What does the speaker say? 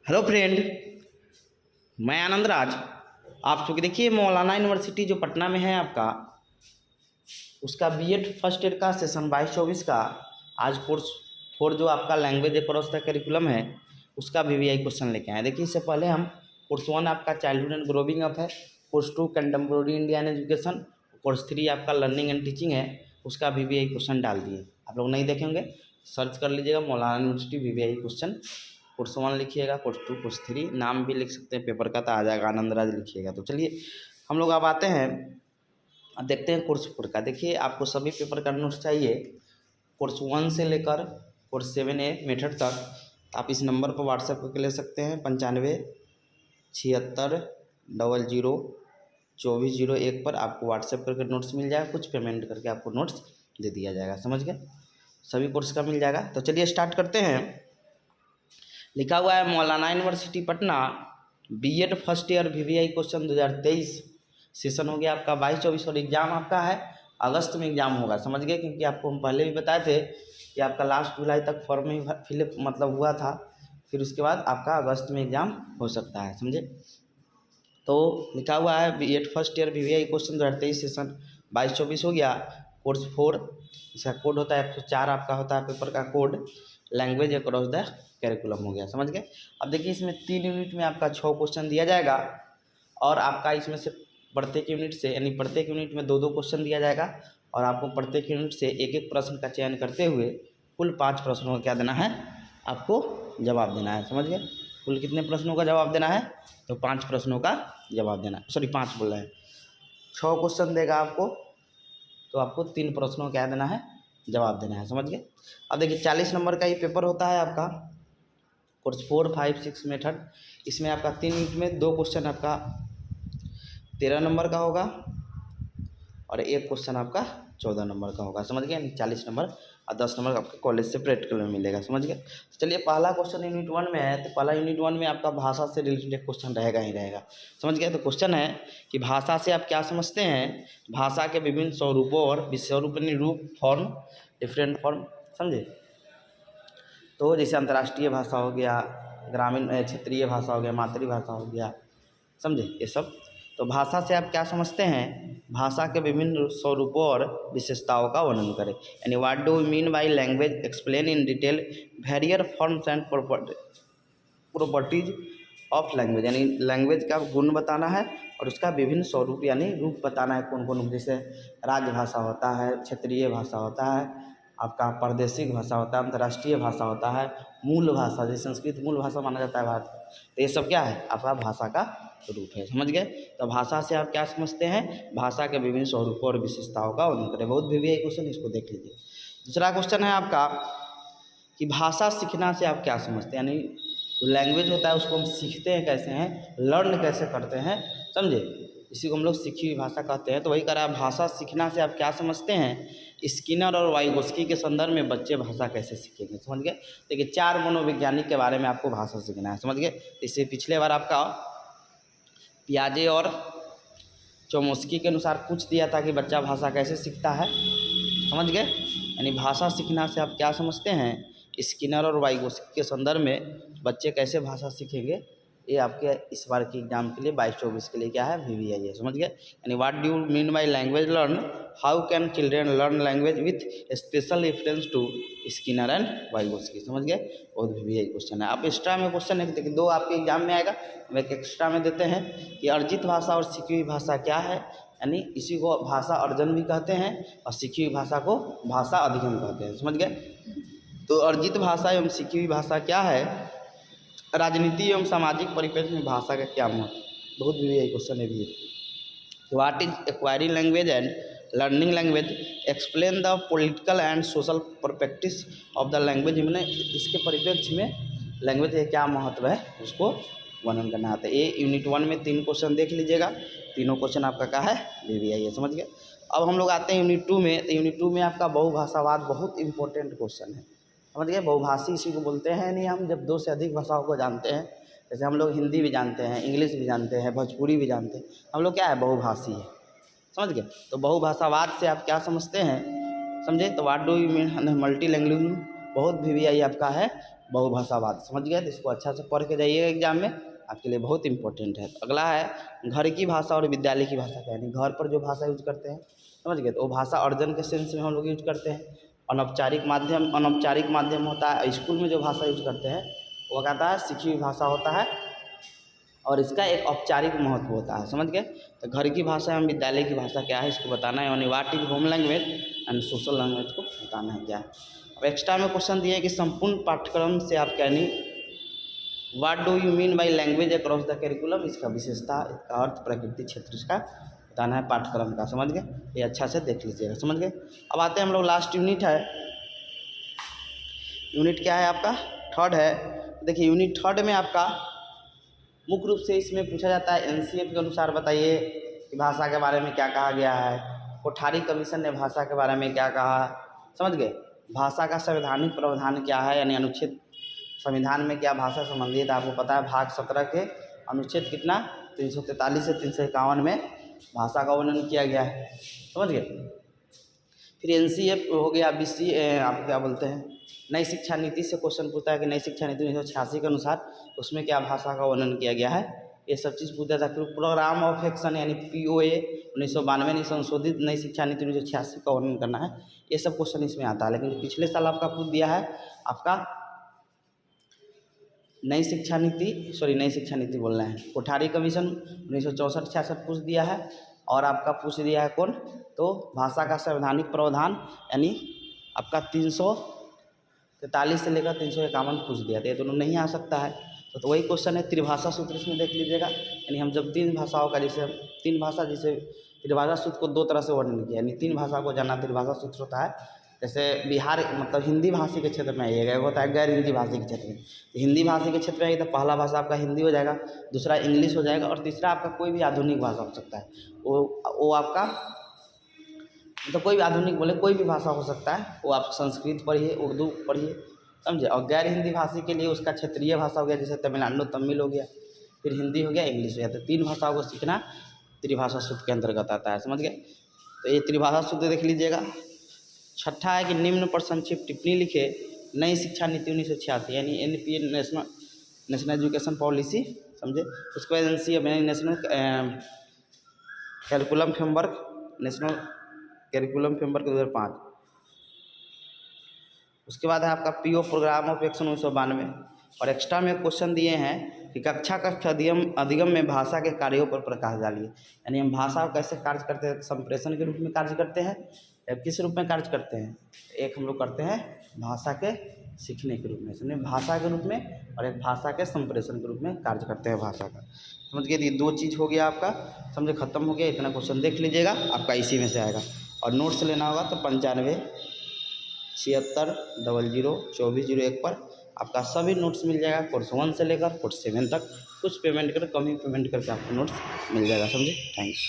Hello friend, मैं आनंद राज। आप चूँकि देखिए मौलाना यूनिवर्सिटी जो पटना में है आपका, उसका बीएड फर्स्ट ईयर का सेशन 22-24 का आज कोर्स 4 जो आपका लैंग्वेज अक्रॉस द करिकुलम है उसका वीवीआई क्वेश्चन लेके आए। देखिए इससे पहले हम कोर्स 1 आपका चाइल्डहुड एंड ग्रोविंग अप है, course 2 contemporary Indian education, course 3 आपका लर्निंग एंड टीचिंग है, उसका वीवीआई क्वेश्चन डाल दिए। आप लोग नहीं देखेंगे सर्च कर लीजिएगा मौलाना यूनिवर्सिटी वीवीआई क्वेश्चन। कोर्स 1 लिखिएगा, कोर्स 2, कोर्स 3, नाम भी लिख सकते हैं पेपर का तो आ जाएगा, आनंद राज लिखिएगा। तो चलिए हम लोग अब आते हैं, अब देखते हैं कोर्स 4 का। देखिए आपको सभी पेपर का नोट्स चाहिए कोर्स 1 से लेकर कोर्स 7A मेथड तक। आप इस नंबर पर व्हाट्सएप करके ले सकते हैं 9576002401 पर आपको व्हाट्सएप करके नोट्स मिल जाएगा। कुछ पेमेंट करके आपको नोट्स दे दिया जाएगा, समझ गए? सभी कोर्स का मिल जाएगा। तो चलिए स्टार्ट करते हैं। लिखा हुआ है Maulana university Patna BEd first year VVI question 2023 session हो गया आपका 22-24 और एग्ज़ाम आपका है अगस्त में एग्ज़ाम होगा, समझ गए? क्योंकि आपको हम पहले भी बताए थे कि आपका लास्ट जुलाई तक फॉर्म ही फिलअप मतलब हुआ था, फिर उसके बाद आपका अगस्त में एग्ज़ाम हो सकता है, समझे? तो लिखा हुआ है BEd first year VVI question 2023 session 22-24 हो गया। कोर्स 4 इसका कोड होता है 104, आपका होता है पेपर का code language across the curriculum हो गया, समझ गए? अब देखिए इसमें 3 यूनिट में आपका 6 क्वेश्चन दिया जाएगा और आपका इसमें से प्रत्येक यूनिट से यानी प्रत्येक यूनिट में 2-2 क्वेश्चन दिया जाएगा और आपको प्रत्येक यूनिट से एक-एक प्रश्न का चयन करते हुए कुल 5 प्रश्नों का क्या देना है, आपको जवाब देना है, समझ गए? कुल कितने प्रश्नों का जवाब देना है? तो 5 प्रश्नों का जवाब देना है। सॉरी 5 बोल रहे हैं, 6 क्वेश्चन देगा आपको तो आपको 3 प्रश्नों का क्या देना है, जवाब देना है, समझ गए? अब देखिए 40 नंबर का ये पेपर होता है आपका कोर्स 4, 5, 6 मेथड। इसमें आपका 3 यूनिट में 2 क्वेश्चन आपका 13 नंबर का होगा और 1 क्वेश्चन आपका 14 नंबर का होगा, समझ गए? 40 नंबर और 10 नंबर आपके कॉलेज से प्रैक्टिकल में मिलेगा, समझ गए? चलिए पहला क्वेश्चन यूनिट 1 में है, तो पहला यूनिट 1 में आपका भाषा से रिलेटेड क्वेश्चन रहेगा ही रहेगा, समझ गए? तो क्वेश्चन है कि भाषा से आप क्या समझते हैं? भाषा के विभिन्न स्वरूपों और स्वरूप यानी रूप, फॉर्म, डिफरेंट फॉर्म, समझे? तो जैसे अंतर्राष्ट्रीय भाषा हो गया, ग्रामीण क्षेत्रीय भाषा हो गया, मातृभाषा हो गया, समझे ये सब? तो भाषा से आप क्या समझते हैं? भाषा के विभिन्न स्वरूपों और विशेषताओं का वर्णन करें, यानी what do we mean by language, explain in detail various forms and properties of language, यानी लैंग्वेज का गुण बताना है और उसका विभिन्न स्वरूप यानी रूप बताना है, कौन कौन, जैसे राजभाषा होता है, क्षेत्रीय भाषा होता है, आपका प्रादेशिक भाषा होता है, अंतर्राष्ट्रीय भाषा होता है, मूल भाषा जैसे संस्कृत मूल भाषा माना जाता है भारत। तो ये सब क्या है, आपका भाषा का रूप है, समझ गए? तो भाषा से आप क्या समझते हैं? भाषा के विभिन्न स्वरूपों और विशेषताओं का वर्णन करें। बहुत वीवीआई क्वेश्चन, इसको देख लीजिए। दूसरा क्वेश्चन है आपका कि भाषा सीखना से आप क्या समझते हैं, यानी जो लैंग्वेज होता है उसको हम सीखते हैं कैसे हैं, लर्न कैसे करते हैं, समझे? इसी को हम लोग सीखी हुई भाषा कहते हैं। तो वही कह रहा है भाषा सीखना से आप क्या समझते हैं? स्किनर और वाइगोस्की के संदर्भ में बच्चे भाषा कैसे सीखेंगे, समझ गए? देखिए 4 मनोवैज्ञानिक के बारे में आपको भाषा सीखना है, समझ गए? इससे पिछले बार आपका पियाजे और चोमस्की के अनुसार पूछ दिया था कि बच्चा भाषा कैसे सीखता है, समझ गए? यानी भाषा सीखना से आप क्या समझते हैं? स्किनर और वाइगोस्की के संदर्भ में बच्चे कैसे भाषा सीखेंगे, ये आपके इस बार के एग्जाम के लिए 22-24 के लिए क्या है, वीवीआई है, समझ गए? यानी what do you mean by language learn, how can children learn language with special reference to Skinner and Vygotsky, समझ गए? बहुत वीवीआई क्वेश्चन है। आप एक्स्ट्रा में क्वेश्चन है, देखिए 2 आपके एग्जाम में आएगा, हम एक एक्स्ट्रा में देते हैं कि अर्जित भाषा और सीखी हुई भाषा क्या है, यानी इसी को भाषा अर्जन भी कहते हैं और सीखी हुई भाषा को भाषा अधिगम कहते हैं, समझ गए? तो अर्जित भाषा एवं सीखी हुई भाषा क्या है? राजनीति एवं सामाजिक परिप्रेक्ष्य में भाषा का क्या महत्व, बहुत वीवीआई क्वेश्चन है भी। What is acquiring language and learning language, explain the political and social perspectives of the language, मैंने इसके परिप्रेक्ष्य में लैंग्वेज का क्या महत्व है उसको वर्णन करना आता है। ये यूनिट 1 में 3 क्वेश्चन देख लीजिएगा, तीनों क्वेश्चन आपका क्या है, वीवीआई है, समझ गए? अब हम लोग आते हैं यूनिट 2 में। तो यूनिट 2 में आपका बहुभाषावाद बहुत इंपॉर्टेंट क्वेश्चन है, समझ गए? बहुभाषी इसी को बोलते हैं, नहीं हम जब 2 से अधिक भाषाओं को जानते हैं, जैसे हम लोग हिंदी भी जानते हैं, इंग्लिश भी जानते हैं, भोजपुरी भी जानते हैं, हम लोग क्या है, बहुभाषी है, समझ गए? तो बहुभाषावाद से आप क्या समझते हैं, समझे? तो what do you mean multi language, बहुत वीवीआई आपका है बहुभाषावाद, समझ गए। तो इसको अच्छा से पढ़ के जाइएगा एग्जाम में, आपके लिए बहुत इंपॉर्टेंट है। अगला है घर की भाषा और विद्यालय की भाषा, यानी घर पर जो भाषा यूज करते हैं, समझ गए, तो वो भाषा अर्जन के सेंस में हम लोग यूज करते हैं। अनौपचारिक माध्यम होता है, स्कूल में जो भाषा यूज करते हैं वो कहता है सीखी हुई भाषा होता है, और इसका एक औपचारिक महत्व होता है, समझ गए। तो घर की भाषा एवं विद्यालय की भाषा क्या है इसको बताना है, यानी what is home language and social language को बताना है क्या है। अब एक्स्ट्रा में क्वेश्चन दिए कि संपूर्ण पाठ्यक्रम से आप यानी what do you mean by language across the curriculum, इसका विशेषता, इसका अर्थ, प्रकृति, क्षेत्र, इसका बताना है पाठ्यक्रम का, समझ गए। ये अच्छा से देख लीजिएगा, समझ गए। अब आते हैं हम लोग लास्ट यूनिट है, यूनिट क्या है आपका, थर्ड है। देखिए यूनिट थर्ड में आपका मुख्य रूप से इसमें पूछा जाता है एनसीएफ के अनुसार बताइए कि भाषा के बारे में क्या कहा गया है, कोठारी कमीशन ने भाषा के बारे में क्या कहा, समझ गए। भाषा का संवैधानिक प्रावधान क्या है, यानी अनुच्छेद संविधान में क्या भाषा संबंधित आपको पता है, भाग 17 के अनुच्छेद कितना 343 से 351 में भाषा का वर्णन किया गया है, समझ गए। फिर एनसीएफ हो गया, बीसी आप क्या बोलते हैं, नई शिक्षा नीति से क्वेश्चन पूछता है कि नई शिक्षा नीति 1986 के अनुसार उसमें क्या भाषा का वर्णन किया गया है, ये सब चीज़ पूछता था। फिर प्रोग्राम ऑफ एक्शन यानी POA 1992 में संशोधित नई शिक्षा नीति 1986 का वर्णन करना है, ये सब क्वेश्चन इसमें आता है। लेकिन जो पिछले साल आपका पूछ दिया है आपका नई शिक्षा नीति बोलना है, कोठारी कमीशन 1964-66 पूछ दिया है, और आपका पूछ दिया है कौन, तो भाषा का संवैधानिक प्रावधान यानी आपका 343 से लेकर 351 पूछ दिया था, ये दोनों नहीं आ सकता है। तो वही क्वेश्चन है त्रिभाषा सूत्र, इसमें देख लीजिएगा, यानी हम जब तीन भाषाओं का जैसे त्रिभाषा सूत्र को दो तरह से वर्णन किया, यानी तीन भाषा को जाना त्रिभाषा सूत्र होता है। जैसे बिहार मतलब हिंदी भाषी के क्षेत्र में आइएगा, होता है गैर हिंदी भाषी के क्षेत्र में। तो हिंदी भाषी के क्षेत्र में आइए तो पहला भाषा आपका हिंदी हो जाएगा, दूसरा इंग्लिश हो जाएगा, और तीसरा आपका कोई भी आधुनिक भाषा हो सकता है। वो आपका मतलब कोई भी आधुनिक बोले कोई भी भाषा हो सकता है, वो आप संस्कृत पढ़िए, उर्दू पढ़िए, समझे। और गैर हिंदी भाषी के लिए उसका क्षेत्रीय भाषा हो गया, जैसे तमिलनाडु तमिल हो गया, फिर हिंदी हो गया, इंग्लिश हो गया। तो तीन भाषाओं को सीखना त्रिभाषा सूत्र के अंतर्गत आता है, समझ गए। तो ये त्रिभाषा सूत्र देख लीजिएगा। छठा है कि निम्न पर संक्षिप्त टिप्पणी लिखे नई शिक्षा नीति 1986 यानी NPA नेशनल एजुकेशन पॉलिसी, समझे। उसके बाद NCF यानी नेशनल करिकुलम फ्रेमवर्क 2005। उसके बाद है आपका PO प्रोग्राम ऑफ एक्शन 1992। और एक्स्ट्रा में क्वेश्चन दिए हैं कि कक्षा अधिगम में भाषा के कार्यों पर प्रकाश डालिए, यानी हम भाषा कैसे कार्य करते हैं, संप्रेषण के रूप में कार्य करते हैं या किस रूप में कार्य करते हैं। एक हम लोग करते हैं भाषा के सीखने के रूप में, समझे, भाषा के रूप में, और एक भाषा के संप्रेषण के रूप में कार्य करते हैं भाषा का, समझ गए। ये दो चीज़ हो गया आपका, समझे, खत्म हो गया। इतना क्वेश्चन देख लीजिएगा, आपका इसी में से आएगा। और नोट्स लेना होगा तो 95 76 00 2401 पर आपका सभी नोट्स मिल जाएगा, कोर्स 1 से लेकर कोर्स 7 तक। कुछ पेमेंट कर, कम ही पेमेंट करके आपको नोट्स मिल जाएगा, समझे। थैंक्स।